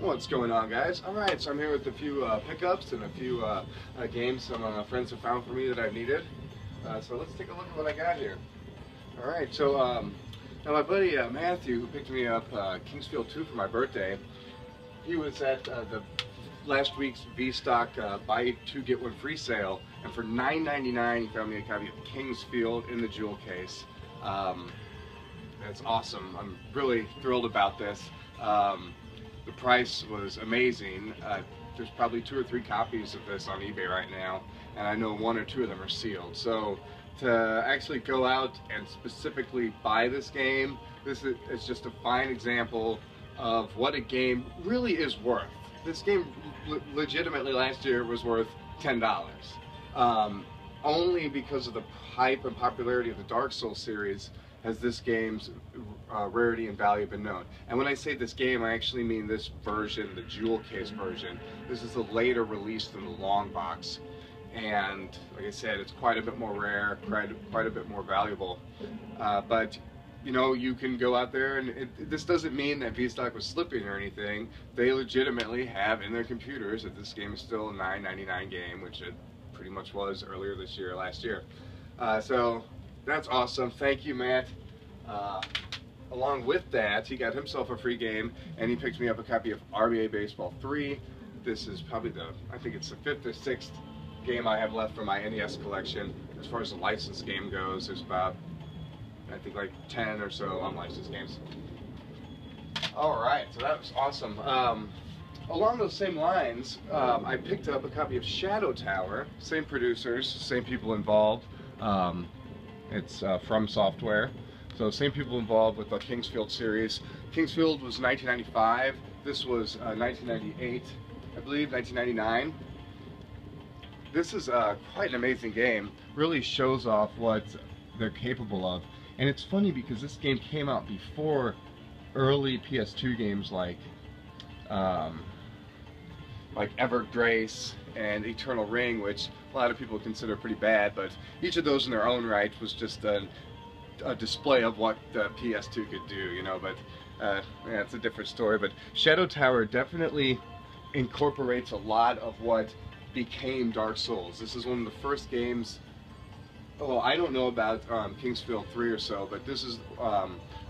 What's going on, guys? Alright, so I'm here with a few pickups and a few games some friends have found for me that I've needed. So let's take a look at what I got here. Alright, so now my buddy Matthew, who picked me up Kingsville 2 for my birthday, he was at the last week's V-Stock buy 2 get 1 free sale, and for $9.99 he found me a copy of Kingsville in the jewel case. That's awesome. I'm really thrilled about this. The price was amazing. There's probably 2 or 3 copies of this on eBay right now, and I know 1 or 2 of them are sealed. So to actually go out and specifically buy this game, this is just a fine example of what a game really is worth. This game legitimately last year was worth $10. Only because of the hype and popularity of the Dark Souls series has this game's rarity and value been known. And when I say this game, I actually mean this version, the jewel case version. This is a later release than the long box. And like I said, it's quite a bit more rare, quite a bit more valuable. But you know, you can go out there, and this doesn't mean that V-Stock was slipping or anything. They legitimately have in their computers that this game is still a $9.99 game, which it pretty much was earlier this year, last year. So that's awesome. Thank you, Matt. Along with that, he got himself a free game, and he picked me up a copy of RBA Baseball 3. This is probably I think it's the 5th or 6th game I have left for my NES collection. As far as the licensed game goes, there's about, I think, like 10 or so unlicensed games. Alright, so that was awesome. Along those same lines, I picked up a copy of Shadow Tower. Same producers, same people involved. It's From Software. So same people involved with the Kingsville series. Kingsville was 1995. This was 1998, I believe, 1999. This is quite an amazing game. Really shows off what they're capable of. And it's funny because this game came out before early PS2 games like Evergrace and Eternal Ring, which a lot of people consider pretty bad, but each of those in their own right was just a display of what the PS2 could do, you know. But yeah, it's a different story. But Shadow Tower definitely incorporates a lot of what became Dark Souls. This is one of the first games. Well, I don't know about Kingsville 3 or so, but this is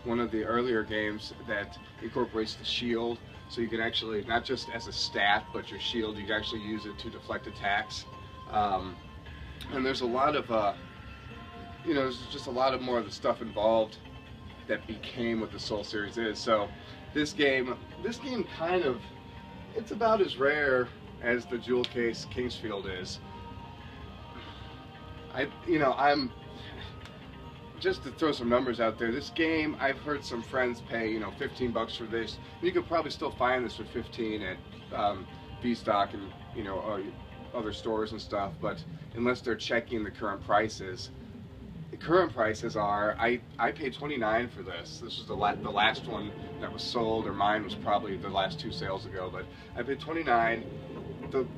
one of the earlier games that incorporates the shield. So you can actually, not just as a stat, but your shield, you can actually use it to deflect attacks. And there's a lot of, you know, there's just a lot of more of the stuff involved that became what the Soul series is. So this game kind of, it's about as rare as the jewel case Kingsfield is. I'm just to throw some numbers out there. This game, I've heard some friends pay, you know, $15 for this. You could probably still find this for $15 at V-Stock and, you know, other stores and stuff. But unless they're checking the current prices, the current prices are I paid $29 for this. This was the last one that was sold, or mine was probably the last 2 sales ago. But I paid $29.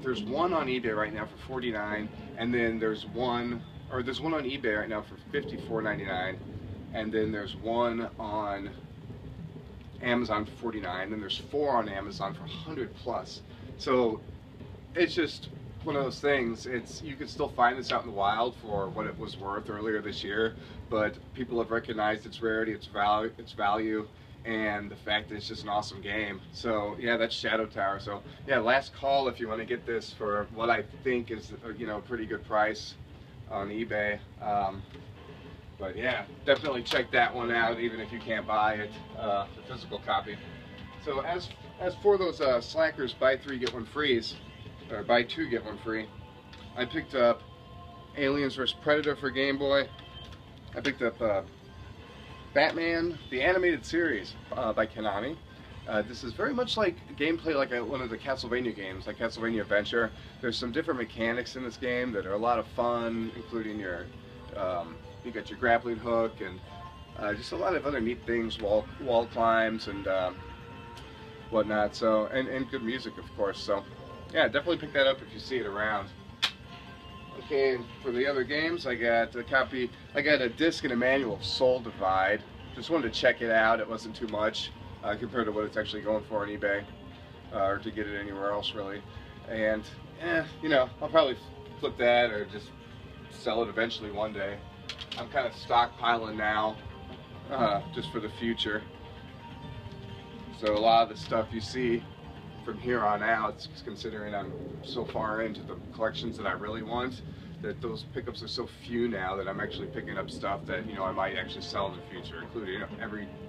There's one on eBay right now for $49, and then there's one on eBay right now for $54.99, and then there's one on Amazon for $49, and there's 4 on Amazon for $100+. So it's just one of those things. You can still find this out in the wild for what it was worth earlier this year, but people have recognized its rarity, its value, and the fact that it's just an awesome game. So yeah, that's Shadow Tower. So yeah, last call if you want to get this for what I think is, you know, a pretty good price on eBay. But yeah, definitely check that one out, even if you can't buy it, the physical copy. So as for those slackers, buy 3 get 1 frees, or buy 2 get 1 free, I picked up Aliens vs Predator for Game Boy. I picked up Batman, the animated series by Konami. This is very much like gameplay like one of the Castlevania games, like Castlevania Adventure. There's some different mechanics in this game that are a lot of fun, including your, you got your grappling hook and just a lot of other neat things, wall climbs and whatnot. So and good music, of course. So yeah, definitely pick that up if you see it around. Okay, for the other games, I got a disc and a manual of Soul Divide. Just wanted to check it out. It wasn't too much compared to what it's actually going for on eBay. or to get it anywhere else really. And you know, I'll probably flip that or just sell it eventually one day. I'm kind of stockpiling now, just for the future. So a lot of the stuff you see from here on out, considering I'm so far into the collections that I really want, that those pickups are so few now that I'm actually picking up stuff that, you know, I might actually sell in the future, including, you know,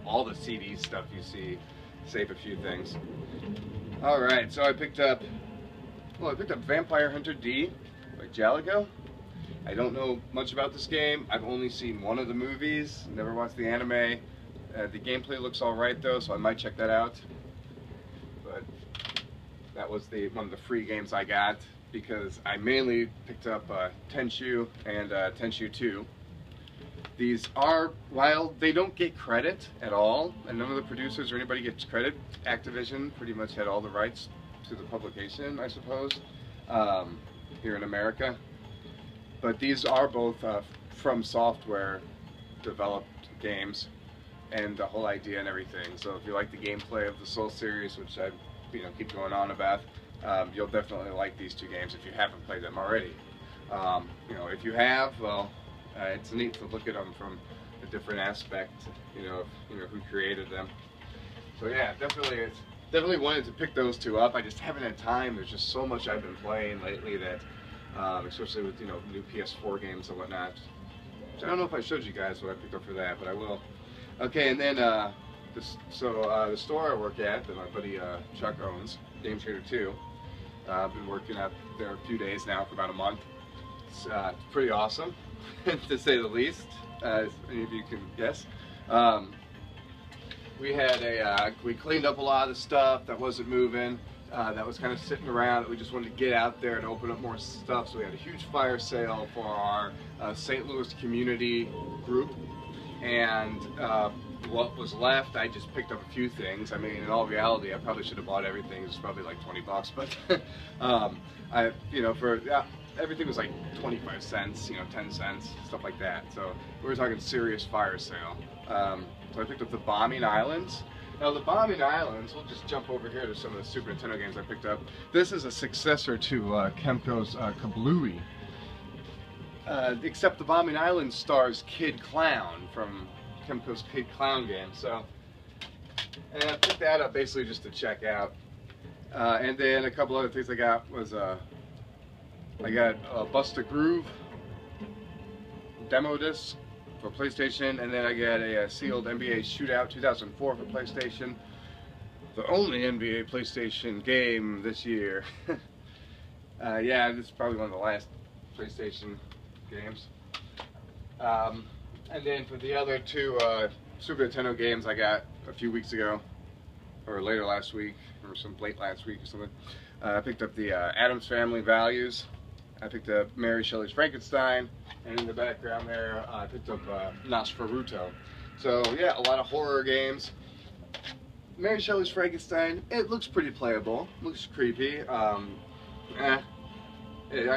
all the CD stuff you see, save a few things. All right, so I picked up Vampire Hunter D by Jalago. I don't know much about this game. I've only seen one of the movies, never watched the anime. The gameplay looks alright though, so I might check that out. But that was one of the free games I got, because I mainly picked up Tenchu and Tenchu 2. These are, while they don't get credit at all, and none of the producers or anybody gets credit, Activision pretty much had all the rights to the publication, I suppose, here in America. But these are both From Software developed games, and the whole idea and everything. So if you like the gameplay of the Soul series, which I keep going on about, you'll definitely like these two games if you haven't played them already. You know, if you have, well, it's neat to look at them from a different aspect, you know who created them. So yeah, definitely wanted to pick those two up. I just haven't had time. There's just so much I've been playing lately that, especially with new PS4 games and whatnot. So I don't know if I showed you guys what I picked up for that, but I will. Okay, and then the store I work at that my buddy Chuck owns, Game Trader 2. I've been working out there a few days now, for about a month. It's pretty awesome, to say the least, as any of you can guess. We cleaned up a lot of the stuff that wasn't moving, that was kind of sitting around, that we just wanted to get out there and open up more stuff. So we had a huge fire sale for our St. Louis community group, and what was left, I just picked up a few things. I mean, in all reality, I probably should have bought everything. It was probably like 20 bucks, but everything was like 25 cents, 10 cents, stuff like that. So we were talking serious fire sale. So I picked up the Bombing Islands. Now the Bombing Islands, we'll just jump over here to some of the Super Nintendo games I picked up. This is a successor to Kemco's Kablooey. Except the Bombing Islands stars Kid Clown from Kemco's Kid Clown game. So, and I picked that up basically just to check out. And then a couple other things I got was I got a Bust a Groove demo disc for PlayStation, and then I got a sealed NBA Shootout 2004 for PlayStation. The only NBA PlayStation game this year. Yeah, this is probably one of the last PlayStation games. And then for the other two Super Nintendo games I got a few weeks ago, or later last week, or some late last week or something. I picked up the Addams Family Values. I picked up Mary Shelley's Frankenstein, and in the background there I picked up Nosferatu. So yeah, a lot of horror games. Mary Shelley's Frankenstein, it looks pretty playable, looks creepy. I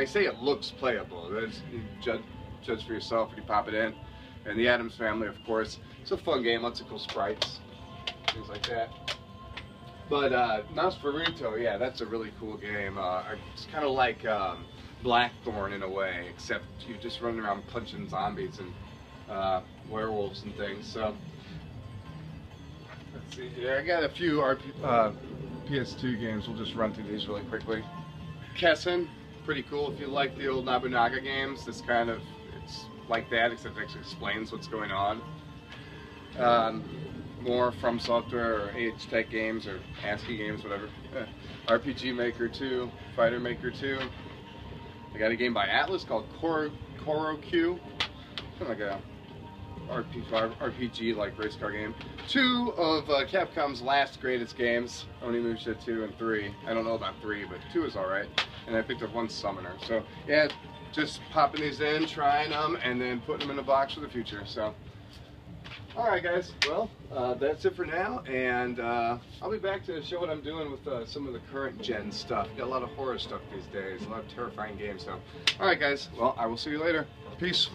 say it looks playable. You judge for yourself when you pop it in. And the Addams Family, of course, it's a fun game, lots of cool sprites, things like that. But Nosferatu, yeah, that's a really cool game. It's kind of like Blackthorn in a way, except you just run around punching zombies and werewolves and things. So let's see here. I got a few PS2 games. We'll just run through these really quickly. Kesson, pretty cool if you like the old Nobunaga games. It's like that, except it actually explains what's going on. More From Software or H-Tech games or ASCII games, whatever. RPG Maker 2, Fighter Maker 2. I got a game by Atlas called Korokyu. Kind of like a RPG like race car game. Two of Capcom's last greatest games, Onimusha 2 and 3. I don't know about 3, but 2 is alright. And I picked up one Summoner. So yeah, just popping these in, trying them, and then putting them in a box for the future. So, alright guys, well, that's it for now, and I'll be back to show what I'm doing with some of the current gen stuff. Got a lot of horror stuff these days, a lot of terrifying games. So, alright guys, well, I will see you later. Peace.